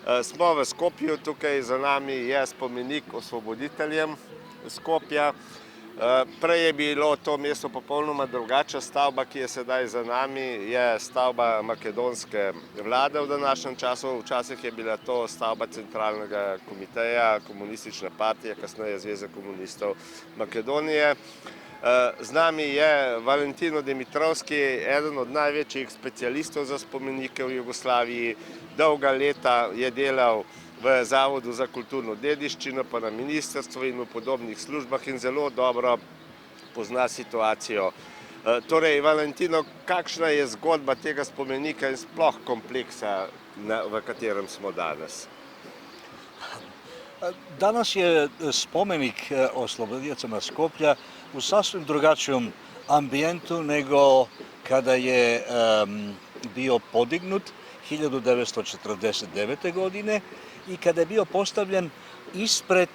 Smo v Skopju, tukaj za nami je spomenik osvoboditeljem Skopja. Prej je bilo to mesto popolnoma drugačna stavba, ki je sedaj za nami, je stavba makedonske vlade v današnjem času. Včasih je bila to stavba centralnega komiteja, komunistične partije, kasneje Zveze komunistov Makedonije. Z nami je Valentino Dimitrovski, eden od največjih specialistov za spomenike v Jugoslaviji. Dolga leta je delal v Zavodu za kulturno dediščino, pa na ministrstvu in v podobnih službah in zelo dobro pozna situacijo. Torej, Valentino, kakšna je zgodba tega spomenika in sploh kompleksa, v katerem smo danes? Danas je spomenik osloboditeljima Skoplja u sasvim drugačijem ambijentu nego kada je bio podignut 1949. godine i kada je bio postavljen ispred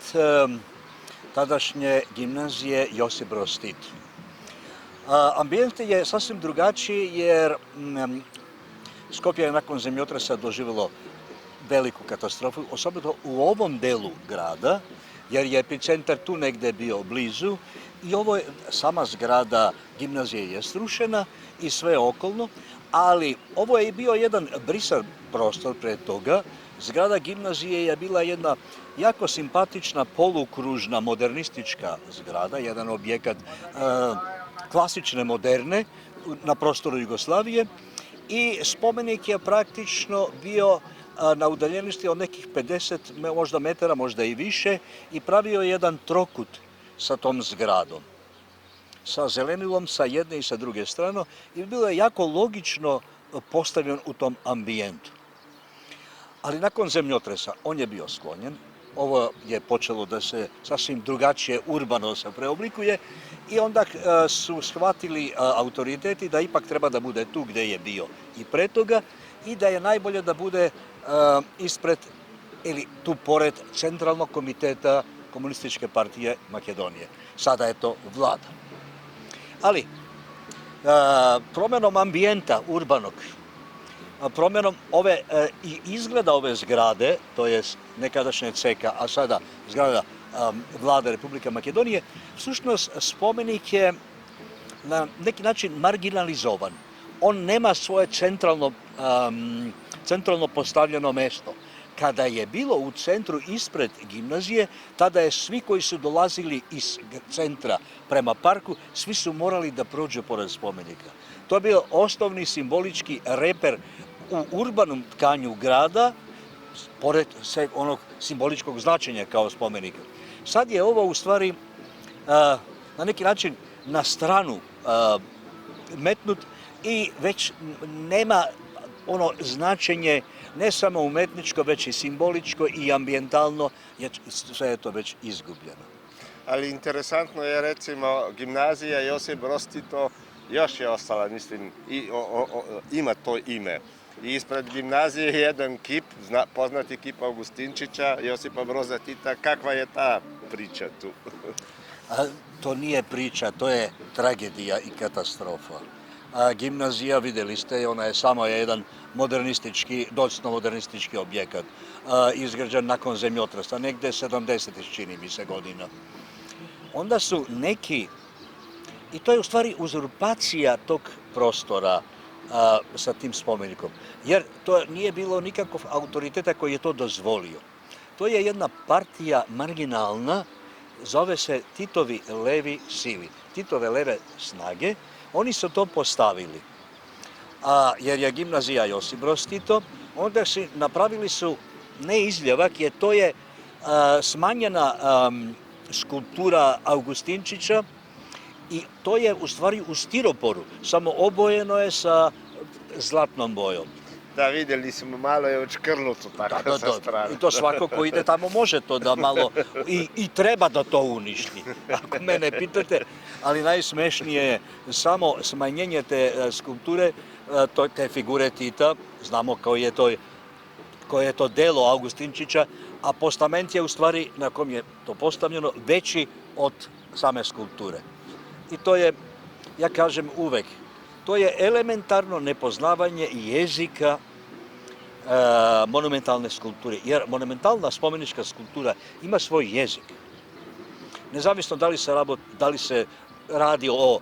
tadašnje gimnazije Josip Broz Tito. Ambijent je sasvim drugačiji jer Skopje je nakon zemljotresa doživjelo veliku katastrofu, osobito u ovom delu grada, jer je epicentar tu negdje bio blizu i ovo je, sama zgrada gimnazije je srušena i sve okolno, ali ovo je bio jedan brisan prostor pred toga. Zgrada gimnazije je bila jedna jako simpatična polukružna modernistička zgrada, jedan objekat klasične moderne na prostoru Jugoslavije i spomenik je praktično bio na udaljenosti od nekih 50 možda metara, možda i više i pravio je jedan trokut sa tom zgradom. Sa zelenilom sa jedne i sa druge strane i bilo je jako logično postavljen u tom ambijentu. Ali nakon zemljotresa on je bio sklonjen, ovo je počelo da se sasvim drugačije urbano se preoblikuje i onda su shvatili autoriteti da ipak treba da bude tu gdje je bio i pre toga i da je najbolje da bude ispred ili tu pored Centralnog komiteta Komunističke partije Makedonije. Sada je to vlada. Ali promjenom ambijenta urbanog, promjenom i izgleda ove zgrade, to je nekadašnje CK, a sada zgrada vlade Republike Makedonije, suštnost spomenik je na neki način marginalizovan. On nema svoje centralno postavljeno mesto. Kada je bilo u centru ispred gimnazije, tada je svi koji su dolazili iz centra prema parku, svi su morali da prođu pored spomenika. To je bio osnovni simbolički reper u urbanom tkanju grada, pored onog simboličkog značenja kao spomenika. Sad je ovo u stvari na neki način na stranu metnut i već nema ono značenje ne samo umetničko, već i simboličko i ambijentalno, jer sve je to već izgubljeno. Ali interesantno je, recimo, gimnazija Josip Broz Tito još je ostala, mislim, ima to ime. I ispred gimnazije je jedan kip, poznati kip Augustinčića, Josipa Broza Tita. Kakva je ta priča tu? To nije priča, to je tragedija i katastrofa. Gimnazija, vidjeli ste, ona je samo jedan modernistički, docno modernistički objekat, izgrađen nakon zemljotresa, negde 70 čini mi se godina. Onda su neki, i to je u stvari uzurpacija tog prostora sa tim spomenikom, jer to nije bilo nikakvog autoriteta koji je to dozvolio. To je jedna partija marginalna, zove se Titovi levi sili, Titove leve snage. Oni su to postavili, jer je gimnazija Josip Broz Tito, onda napravili su ne izljevak, jer to je smanjena skulptura Augustinčića i to je u stvari u stiroporu, samo obojeno je sa zlatnom bojom. Da, vidjeli smo, malo je odškrnuto tako sa strane. I to svako ko ide tamo može to da malo, i treba da to uništi, ako mene pitate, ali najsmešnije je samo smanjenje te skulpture, te figure Tita, znamo koje je to delo Augustinčića, a postament je u stvari na kom je to postavljeno veći od same skulpture. I to je, ja kažem uvek, to je elementarno nepoznavanje jezika monumentalne skulpture, jer monumentalna spomenička skulptura ima svoj jezik. Nezavisno da li se radi o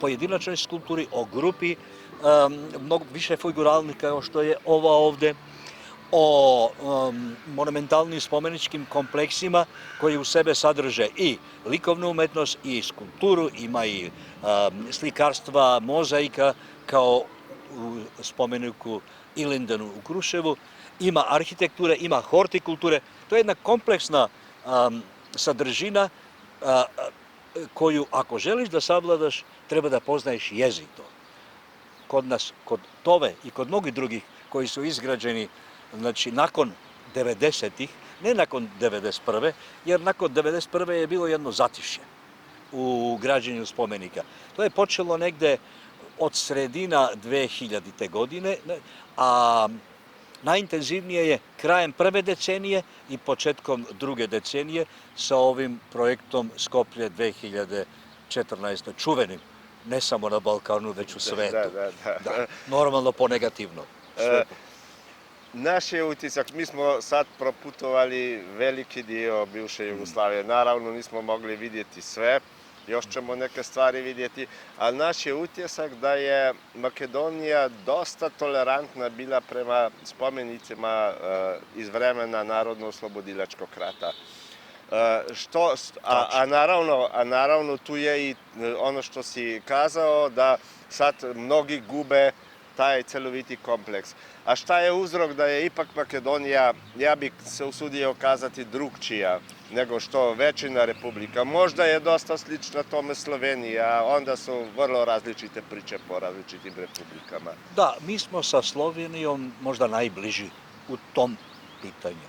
pojedinačnoj skulpturi, o grupi, mnogo više figuralnih kao što je ova ovde, o monumentalnim spomeničkim kompleksima koji u sebe sadrže i likovnu umetnost i skulpturu, ima i slikarstva, mozaika kao u spomeniku Ilindenu u Kruševu, ima arhitekture, ima hortikulture. To je jedna kompleksna sadržina koju ako želiš da savladaš, treba da poznaješ jezik to. Kod nas, kod Tove i kod mnogih drugih koji su izgrađeni, znači nakon 90-ih, ne nakon 91. jer nakon 91. je bilo jedno zatišje u građenju spomenika. To je počelo negde od sredina 2000. godine, a najintenzivnije je krajem prve decenije i početkom druge decenije sa ovim projektom Skoplje 2014. čuvenim, ne samo na Balkanu, već u svetu. Da, normalno po negativno. Naš je utisak, mi smo sad proputovali veliki dio bivše Jugoslavije, naravno nismo mogli vidjeti sve, još ćemo neke stvari vidjeti, ali naš je utisak da je Makedonija dosta tolerantna bila prema spomenicima iz vremena Narodno-oslobodilačkog rata. A naravno tu je i ono što si kazao da sad mnogi gube taj celoviti kompleks. A šta je uzrok da je ipak Makedonija, ja bih se usudio kazati, drugčija nego što većina republika. Možda je dosta slična tome Sloveniji, a onda su vrlo različite priče po različitim republikama. Da, mi smo sa Slovenijom možda najbliži u tom pitanju.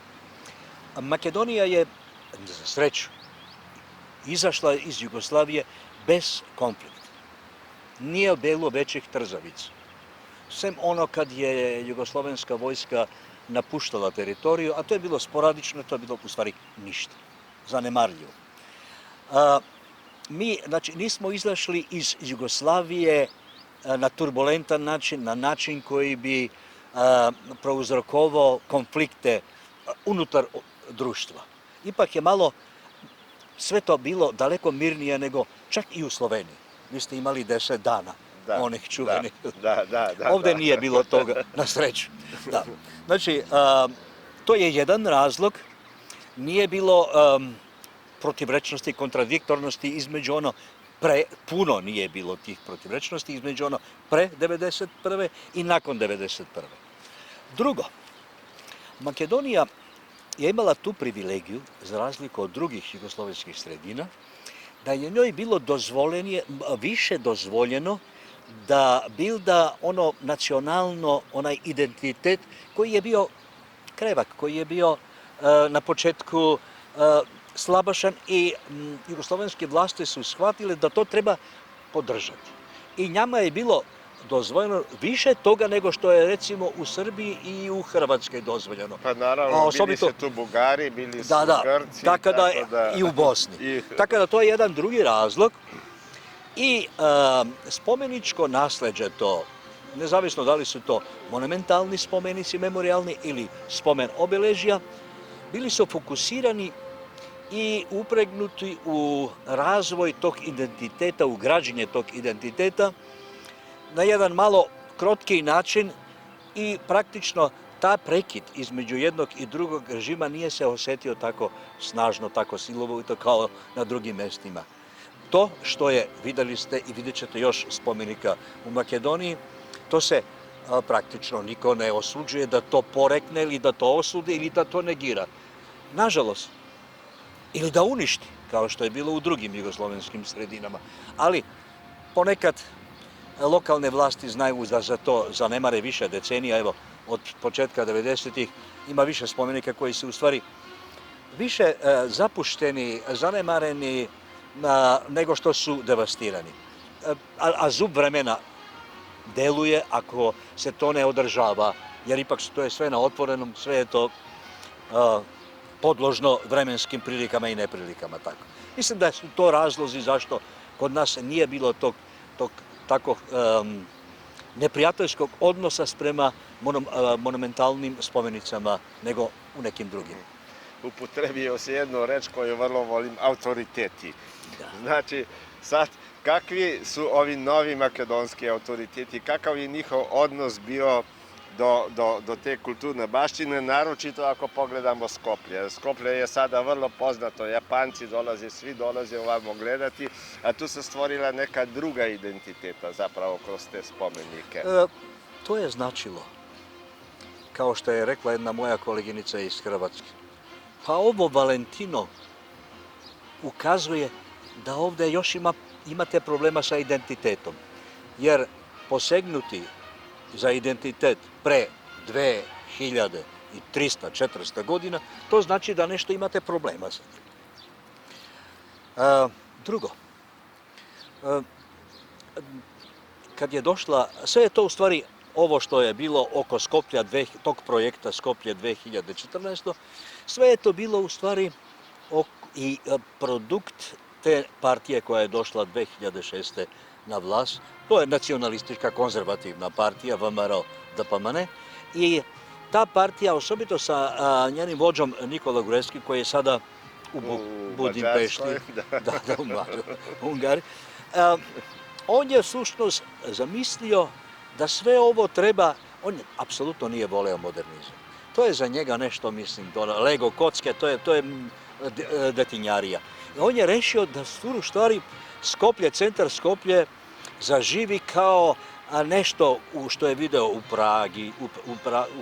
Makedonija je, za sreću, izašla iz Jugoslavije bez konflikta. Nije bilo većih trzavica. Sem ono kad je jugoslovenska vojska napuštala teritoriju, a to je bilo sporadično, to je bilo u stvari ništa, zanemarljivo. Mi, znači, nismo izašli iz Jugoslavije na turbulentan način, na način koji bi prouzrokovao konflikte unutar društva. Ipak je malo sve to bilo daleko mirnije nego čak i u Sloveniji. Vi ste imali 10 dana. Onih čuvenih. Ovde nije bilo toga, na sreću. Znači, to je jedan razlog. Nije bilo protivrečnosti, kontradiktornosti između ono puno nije bilo tih protivrečnosti između ono pre 1991. i nakon 1991. Drugo, Makedonija je imala tu privilegiju, za razliku od drugih jugoslovenskih sredina, da je njoj bilo više dozvoljeno da bilda ono nacionalno, onaj identitet koji je bio krevak, koji je bio na početku slabašan i jugoslovenske vlasti su shvatile da to treba podržati. I njama je bilo dozvoljeno više toga nego što je recimo u Srbiji i u Hrvatskoj dozvoljeno. Pa naravno, bili su tu Bugari, bili su Grci. Tako da i u Bosni. Tako da to je jedan drugi razlog. I spomeničko nasleđe to, nezavisno da li su to monumentalni spomenici, memorialni ili spomen obeležja, bili su fokusirani i upregnuti u razvoj tog identiteta, u građenje tog identiteta na jedan malo krotki način i praktično ta prekid između jednog i drugog režima nije se osetio tako snažno, tako silovito kao na drugim mestima. To što je, videli ste i vidjet ćete još spomenika u Makedoniji, to se praktično niko ne osuđuje da to porekne ili da to osudi ili da to negira. Nažalost, ili da uništi, kao što je bilo u drugim jugoslovenskim sredinama. Ali ponekad lokalne vlasti znaju da za to zanemare više decenija. Evo, od početka 90-ih ima više spomenika koji su u stvari više zapušteni, zanemareni nego što su devastirani. A zub vremena deluje ako se to ne održava, jer ipak to je sve na otvorenom, sve je to podložno vremenskim prilikama i neprilikama. Tako. Mislim da su to razlozi zašto kod nas nije bilo tog tako neprijateljskog odnosa sprema monumentalnim spomenicama nego u nekim drugim. Upotrebio si jednu reč koju vrlo volim, autoriteti. Znači, sad, kakvi su ovi novi makedonski autoriteti, kakav je njihov odnos bio do te kulturne baštine, naročito ako pogledamo Skoplje. Skoplje je sada vrlo poznato, Japanci dolaze, svi dolaze ovamo gledati, a tu se stvorila neka druga identiteta zapravo kroz te spomenike. To je značilo, kao što je rekla jedna moja koleginica iz Hrvatske, pa ovo Valentino ukazuje da ovde još imate problema sa identitetom, jer posegnuti za identitet pre 2300-400 godina, to znači da nešto imate problema sa tim. Drugo, kad je došla, sve je to u stvari ovo što je bilo oko Skoplja, tog projekta Skoplje 2014, sve je to bilo u stvari i produkt te partije koja je došla 2006. na vlast. To je nacionalistička konzervativna partija VMRO DPMN i ta partija, osobito sa njenim vođom Nikola Gruevski, koji je sada u Budimpešti, u Ungariji, on je suštnost zamislio da sve ovo treba, on apsolutno nije voleo modernizam. To je za njega nešto, mislim, Lego kocke, to je detinjarija. On je rešio da u stvari Skoplje, centar Skoplje, zaživi kao nešto što je video u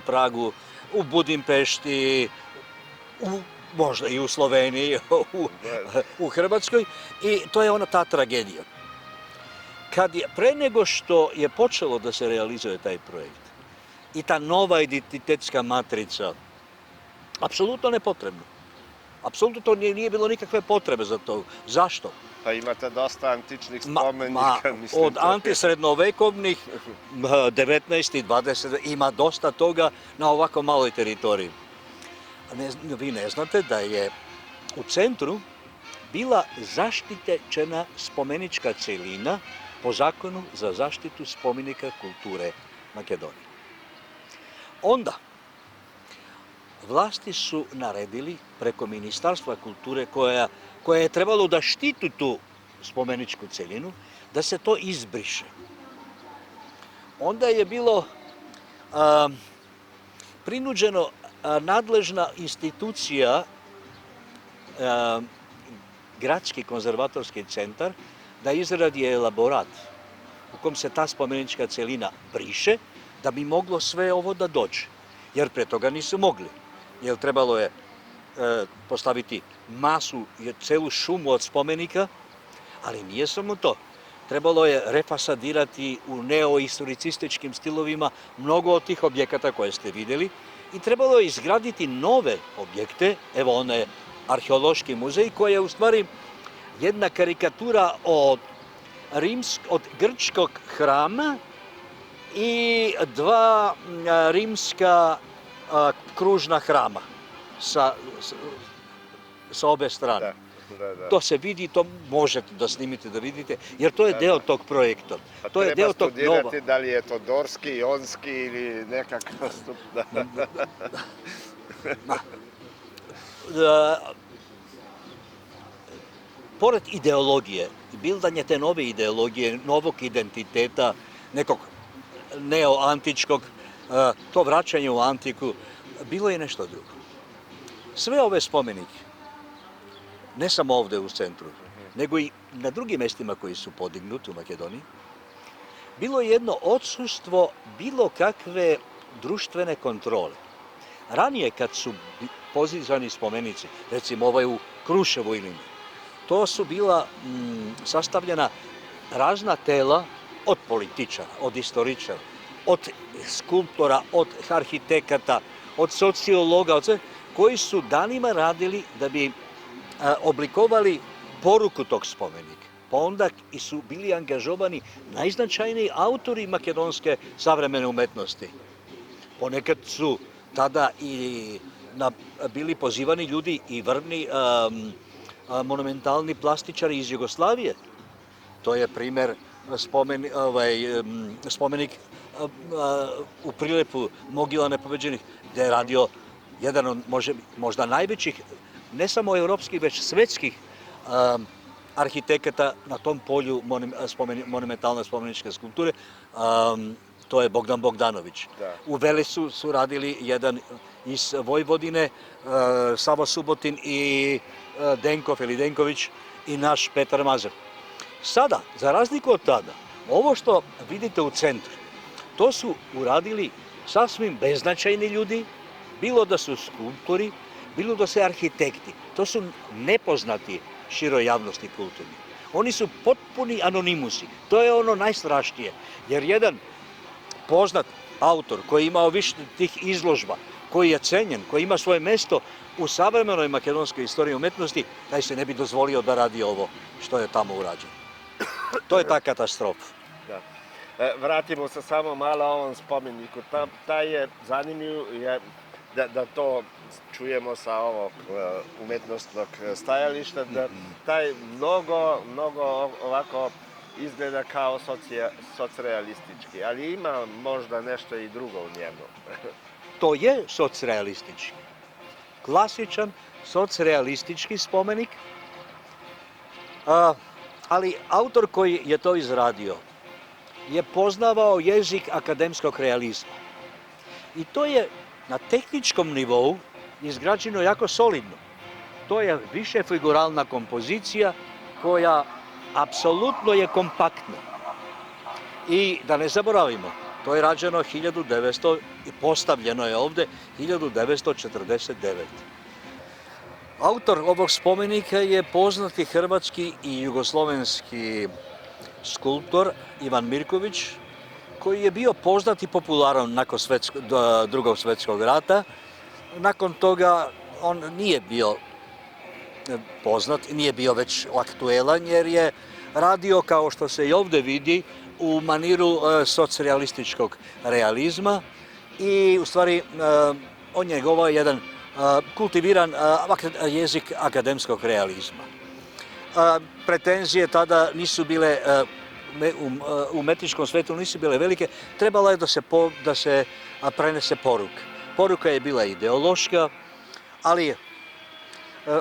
Pragu, u Budimpešti, možda i u Sloveniji, u Hrvatskoj, i to je ona ta tragedija. Pre nego što je počelo da se realizuje taj projekt i ta nova identitetska matrica, apsolutno nepotrebno. Apsolutno to nije bilo nikakve potrebe za to. Zašto? Pa imate dosta antičnih spomenika. Od antisrednovekovnih, 19. i 20. ima dosta toga na ovako maloj teritoriji. Vi ne znate da je u centru bila zaštićena spomenička celina po zakonu za zaštitu spomenika kulture Makedonije. Onda, vlasti su naredili preko Ministarstva kulture koje je trebalo da štiti tu spomeničku celinu, da se to izbriše. Onda je bilo prinuđeno nadležna institucija, Gradski konzervatorski centar, da izradi elaborat u kom se ta spomenička celina briše, da bi moglo sve ovo da dođe. Jer pre toga nisu mogli. Jer trebalo je postaviti masu, celu šumu od spomenika, ali nije samo to. Trebalo je refasadirati u neohistoricističkim stilovima mnogo od tih objekata koje ste videli i trebalo je izgraditi nove objekte, evo onaj arheološki muzej koji je u stvari jedna karikatura od grčkog hrama i dva rimska kružna hrama sa obe strane. To se vidi, to možete da snimite, da vidite, jer to je deo tog projekta. To je deo tog nova. Treba studirati da li je to dorski, jonski ili nekakav stup. Pored ideologije, bildanje te nove ideologije, novog identiteta, nekog neoantičkog, to vraćanje u antiku, bilo je nešto drugo. Sve ove spomenike, ne samo ovde u centru, nego i na drugim mestima koji su podignuti u Makedoniji, bilo je jedno odsustvo bilo kakve društvene kontrole. Ranije kad su pozizani spomenici, recimo ovaj u Kruševu ili to su bila sastavljena razna tela od političara, od istoričara, od skulptora, od arhitekata, od sociologa, koji su danima radili da bi oblikovali poruku tog spomenika. Pa onda su bili angažovani najznačajniji autori makedonske savremene umetnosti. Ponekad su tada i bili pozivani ljudi i vrhni monumentalni plastičari iz Jugoslavije. To je primer spomenik u Prilepu Mogila nepobeđenih, gdje je radio jedan od možda najvećih, ne samo europskih, već svetskih arhitekata na tom polju monumentalne spomeničke skulpture. To je Bogdan Bogdanović. Da. U Velesu su radili jedan iz Vojvodine, Savo Subotin i Denkov ili Denković i naš Petar Mazar. Sada, za razliku od tada, ovo što vidite u centru, to su uradili sasvim beznačajni ljudi, bilo da su skulptori, bilo da su arhitekti. To su nepoznati široj javnosti kulturni. Oni su potpuni anonimusi. To je ono najstrašnije, jer jedan poznat autor koji je imao više tih izložba, koji je cenjen, koji ima svoje mesto u savremenoj makedonskoj istoriji umetnosti, taj se ne bi dozvolio da radi ovo što je tamo urađeno. To je ta katastrofa. Da. Vratimo se samo malo ovom spomeniku. Taj je zanimljiv, da to čujemo sa ovog umetnostnog stajališta, da taj mnogo ovako izgleda kao socrealistički, ali ima možda nešto i drugo u njemu. To je socrealistički. Klasičan socrealistički spomenik, ali autor koji je to izradio je poznavao jezik akademskog realizma. I to je na tehničkom nivou izgrađeno jako solidno. To je više figuralna kompozicija koja apsolutno je kompaktna. I da ne zaboravimo, to je rađeno 1900 i postavljeno je ovde 1949. Autor ovog spomenika je poznati hrvatski i jugoslovenski skulptor Ivan Mirković, koji je bio poznat i popularan nakon Drugog svjetskog rata. Nakon toga on nije bio poznat, nije bio već aktuelan, jer je radio, kao što se i ovdje vidi, u maniru socrealističkog realizma i u stvari on je govorio jedan kultiviran jezik akademskog realizma. Pretenzije tada nisu bile, u umetničkom svetu nisu bile velike, trebalo je da se prenese poruka. Poruka je bila ideološka, ali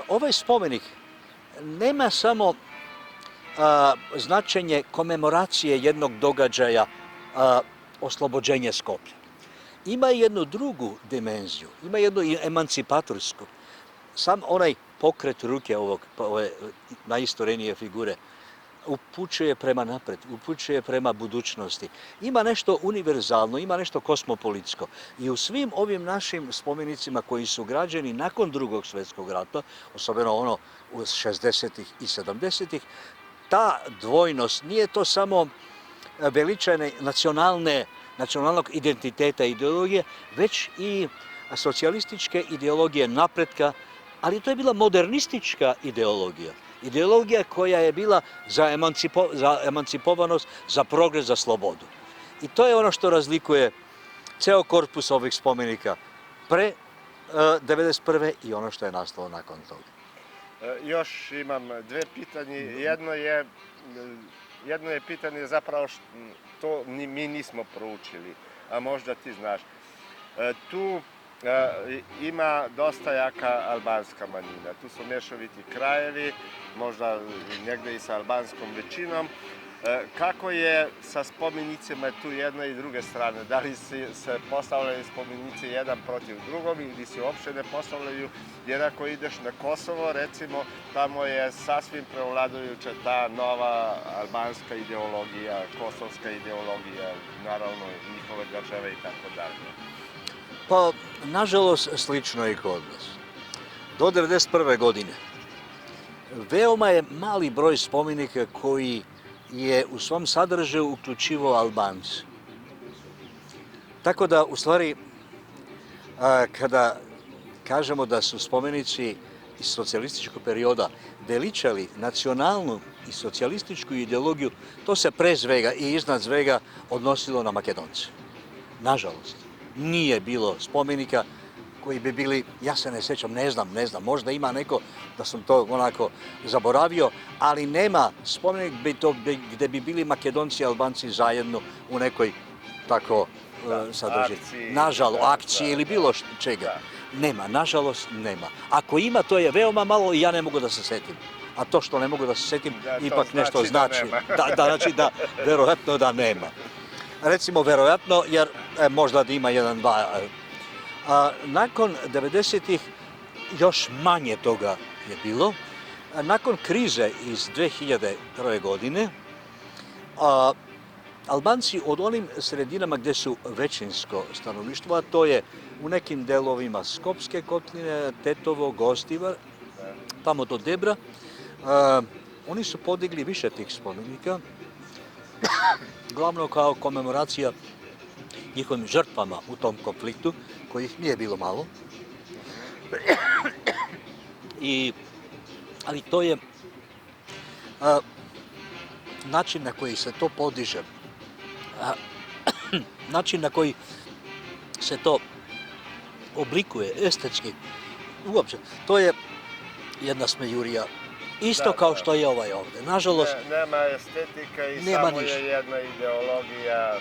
ovaj spomenik nema samo značenje komemoracije jednog događaja, oslobođenje Skoplja. Ima jednu drugu dimenziju, ima jednu emancipatorsku. Sam onaj pokret ruke ove najistorenije figure upućuje prema napred, upućuje prema budućnosti. Ima nešto univerzalno, ima nešto kosmopolitsko. I u svim ovim našim spomenicima koji su građeni nakon Drugog svjetskog rata, osobeno ono u 60. i 70. ta dvojnost nije to samo veličanje nacionalnog identiteta i ideologije, već i socijalističke ideologije napretka, ali to je bila modernistička ideologija. Ideologija koja je bila za emancipovanost, za progres, za slobodu. I to je ono što razlikuje ceo korpus ovih spomenika pre 1991. i ono što je nastalo nakon toga. Još imam dve pitanje. Jedno je pitanje zapravo što mi nismo proučili, a možda ti znaš. Tu ima dosta jaka albanska manjina. Tu su mješoviti krajevi, možda negdje i sa albanskom većinom. Kako je sa spomenicima tu jedne i druge strane? Da li se postavljaju spomenici jedan protiv drugog ili se uopšte ne postavljaju? Jer ako ideš na Kosovo, recimo, tamo je sasvim prevladujuća ta nova albanska ideologija, kosovska ideologija, naravno njihove države i tako dalje. Pa, nažalost, slično je i kod nas. Do 1991. godine veoma je mali broj spomenika koji je u svom sadržaju uključivao Albance. Tako da, u stvari, kada kažemo da su spomenici iz socijalističkog perioda veličali nacionalnu i socijalističku ideologiju, to se pre svega i iznad svega odnosilo na Makedonce. Nažalost, nije bilo spomenika koji bi bili, ja se ne sjećam, ne znam, možda ima neko da sam to onako zaboravio, ali nema spomenik gdje bi bili Makedonci i Albanci zajedno u nekoj tako sadrži. akciji, Nažalost, da, akcije ili bilo čega. da. Nema, nažalost nema. Ako ima, to je veoma malo i ja ne mogu da se setim. A to što ne mogu da se setim, Da, to ipak nešto znači da znači. nema. Znači da, verovatno da nema. Recimo, verovatno, jer možda da ima jedan, dva. Nakon 90-ih još manje toga je bilo. Nakon krize iz 2001. godine, Albanci od onim sredinama gdje su većinsko stanovništvo, a to je u nekim delovima Skopske kotline, Tetovo, Gostivar, tamo do Debra, oni su podigli više tih spomenika, glavno kao komemoracija njihovim žrtvama u tom konfliktu, kojih nije bilo malo. Ali to je način na koji se to podiže, način na koji se to oblikuje estetski, uopće, to je jedna smejurija, isto kao što je ovaj ovdje. Nažalost, Nema estetika i nema samo ništa. je jedna ideologija.